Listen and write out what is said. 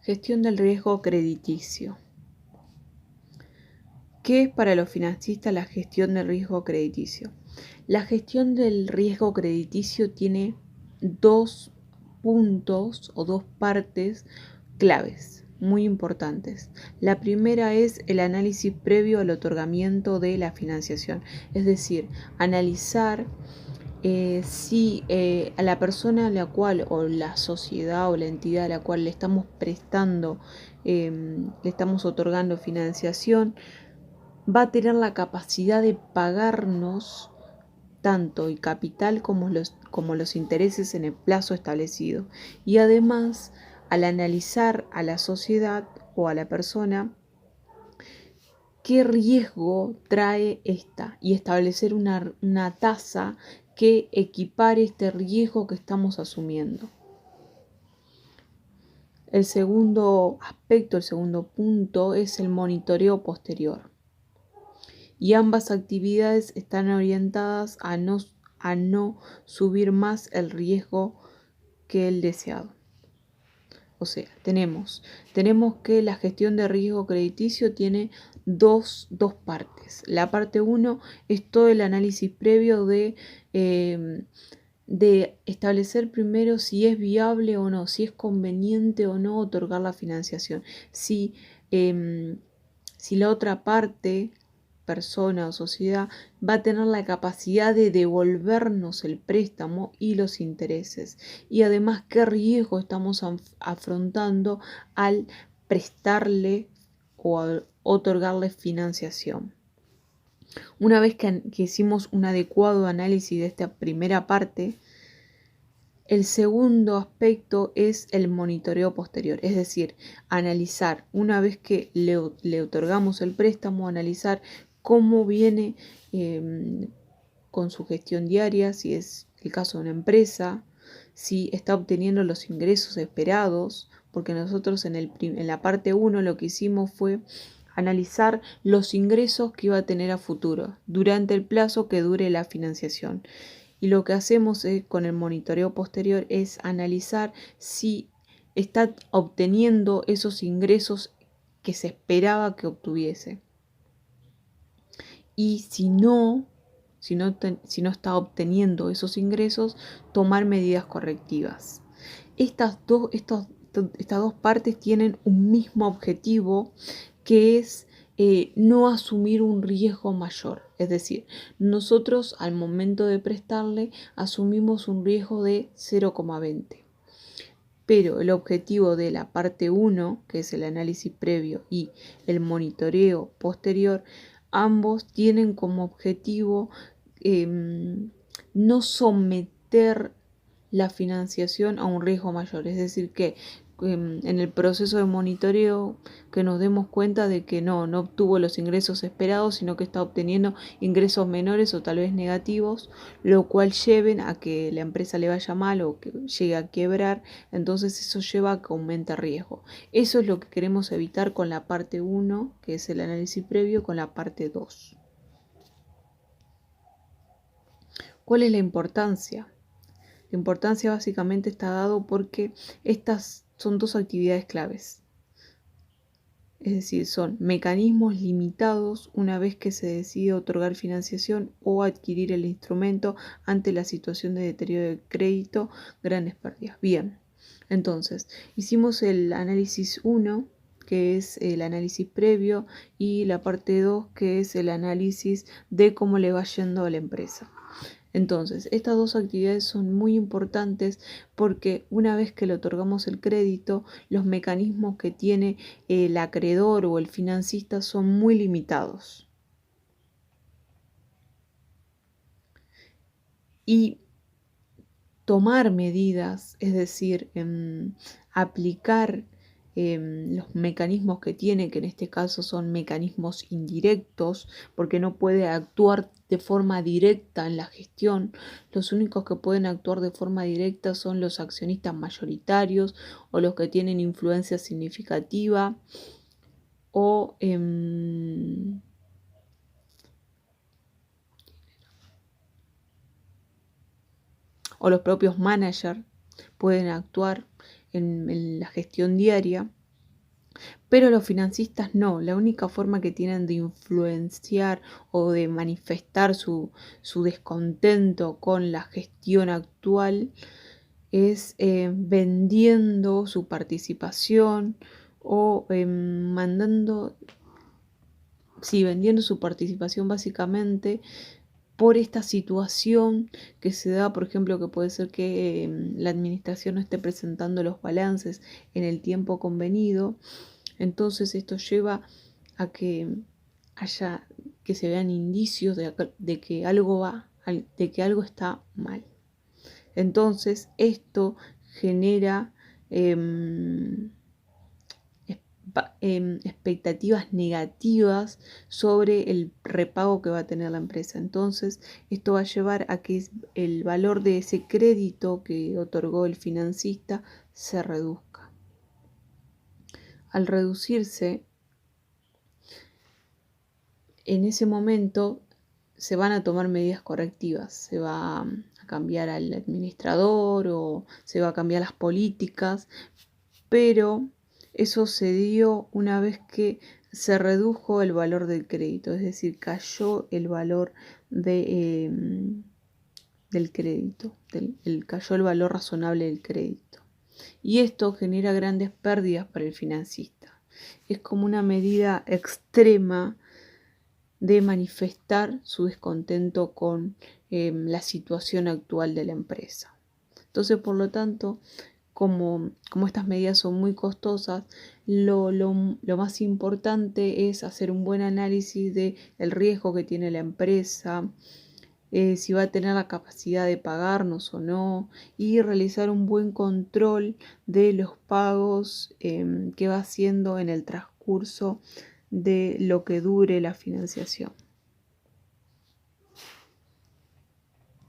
Gestión del riesgo crediticio. ¿Qué es para los financistas la gestión del riesgo crediticio? La gestión del riesgo crediticio tiene dos puntos o dos partes claves muy importantes. La primera es el análisis previo al otorgamiento de la financiación, es decir, analizar si a la persona a la cual o la sociedad o la entidad a la cual le estamos prestando, le estamos otorgando financiación, va a tener la capacidad de pagarnos tanto el capital como los intereses en el plazo establecido. Y además, al analizar a la sociedad o a la persona, qué riesgo trae esta y establecer una tasa que equipare este riesgo que estamos asumiendo. El segundo aspecto, el segundo punto es el monitoreo posterior. Y ambas actividades están orientadas a no subir más el riesgo que el deseado. O sea, tenemos que la gestión de riesgo crediticio tiene dos partes. La parte 1 es todo el análisis previo de establecer primero si es viable o no, si es conveniente o no otorgar la financiación. Si la otra parte, persona o sociedad, va a tener la capacidad de devolvernos el préstamo y los intereses. Y además, qué riesgo estamos afrontando al prestarle o al otorgarle financiación. Una vez que hicimos un adecuado análisis de esta primera parte, el segundo aspecto es el monitoreo posterior, es decir, analizar, una vez que le otorgamos el préstamo, analizar cómo viene con su gestión diaria, si es el caso de una empresa, si está obteniendo los ingresos esperados, porque nosotros en la parte 1 lo que hicimos fue analizar los ingresos que iba a tener a futuro durante el plazo que dure la financiación. Y lo que hacemos con el monitoreo posterior es analizar si está obteniendo esos ingresos que se esperaba que obtuviese. Y si no está obteniendo esos ingresos, tomar medidas correctivas. Estas dos partes tienen un mismo objetivo, que es no asumir un riesgo mayor. Es decir, nosotros al momento de prestarle asumimos un riesgo de 0,20. Pero el objetivo de la parte 1, que es el análisis previo, y el monitoreo posterior, ambos tienen como objetivo no someter la financiación a un riesgo mayor. Es decir, que en el proceso de monitoreo que nos demos cuenta de que no obtuvo los ingresos esperados, sino que está obteniendo ingresos menores o tal vez negativos, lo cual lleven a que la empresa le vaya mal o que llegue a quebrar. Entonces eso lleva a que aumente el riesgo. Eso es lo que queremos evitar con la parte 1, que es el análisis previo, con la parte 2. ¿Cuál es la importancia? La importancia básicamente está dado porque estas son dos actividades claves. Es decir, son mecanismos limitados una vez que se decide otorgar financiación o adquirir el instrumento ante la situación de deterioro del crédito, grandes pérdidas. Bien, entonces, hicimos el análisis 1, que es el análisis previo, y la parte 2, que es el análisis de cómo le va yendo a la empresa. Entonces, estas dos actividades son muy importantes porque una vez que le otorgamos el crédito, los mecanismos que tiene el acreedor o el financista son muy limitados. Y tomar medidas, es decir, aplicar los mecanismos que tiene, que en este caso son mecanismos indirectos, porque no puede actuar de forma directa en la gestión. Los únicos que pueden actuar de forma directa son los accionistas mayoritarios o los que tienen influencia significativa o los propios managers pueden actuar en la gestión diaria. Pero los financistas no, la única forma que tienen de influenciar o de manifestar su descontento con la gestión actual es vendiendo su participación o vendiendo su participación básicamente por esta situación que se da, por ejemplo, que puede ser que la administración no esté presentando los balances en el tiempo convenido. Entonces esto lleva a que que se vean indicios de que de que algo está mal. Entonces esto genera expectativas negativas sobre el repago que va a tener la empresa. Entonces esto va a llevar a que el valor de ese crédito que otorgó el financista se reduzca. Al reducirse, en ese momento se van a tomar medidas correctivas, se va a cambiar al administrador o se va a cambiar las políticas, pero eso se dio una vez que se redujo el valor del crédito, es decir, cayó el valor del crédito, cayó el valor razonable del crédito. Y esto genera grandes pérdidas para el financista. Es como una medida extrema de manifestar su descontento con la situación actual de la empresa. Entonces, por lo tanto, como estas medidas son muy costosas, lo más importante es hacer un buen análisis del riesgo que tiene la empresa, si va a tener la capacidad de pagarnos o no, y realizar un buen control de los pagos que va haciendo en el transcurso de lo que dure la financiación.